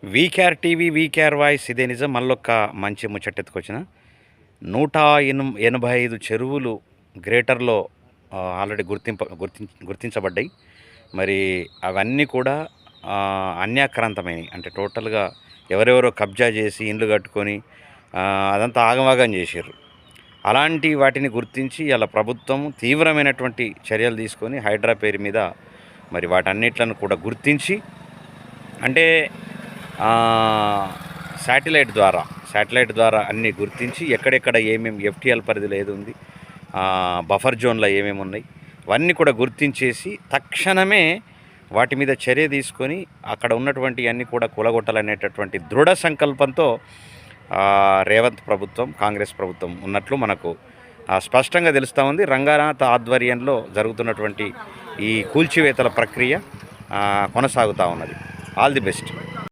VKR TV VKR voice ఇదే నిజం. మళ్ళొక్క మంచి ముచ్చటెత్తుకొచ్చిన 185 చెరువులు గ్రేటర్లో ఆల్రెడీ గుర్తించబడ్డాయి. మరి అవన్నీ కూడా అన్యాక్రాంతమైనవి. అంటే టోటల్గా ఎవరెవరో కబ్జా చేసి ఇండ్లు కట్టుకొని అదంతా ఆగమాగం చేసారు. అలాంటి వాటిని గుర్తించి ఇలా ప్రభుత్వం తీవ్రమైనటువంటి చర్యలు తీసుకొని హైడ్రా పేరు మీద మరి వాటన్నిట్లను కూడా గుర్తించి, అంటే శాటిలైట్ ద్వారా అన్నీ గుర్తించి ఎక్కడెక్కడ ఏమేమి ఎఫ్టీఎల్ పరిధిలో ఏది ఉంది, బఫర్ జోన్లో ఏమేమి ఉన్నాయి అవన్నీ కూడా గుర్తించేసి తక్షణమే వాటి మీద చర్య తీసుకొని అక్కడ ఉన్నటువంటి అన్నీ కూడా కూలగొట్టాలనేటటువంటి దృఢ సంకల్పంతో రేవంత్ ప్రభుత్వం, కాంగ్రెస్ ప్రభుత్వం ఉన్నట్లు మనకు స్పష్టంగా తెలుస్తూ ఉంది. రంగనాథ్ ఆధ్వర్యంలో జరుగుతున్నటువంటి ఈ కూల్చివేతల ప్రక్రియ కొనసాగుతూ ఉన్నది. All the best.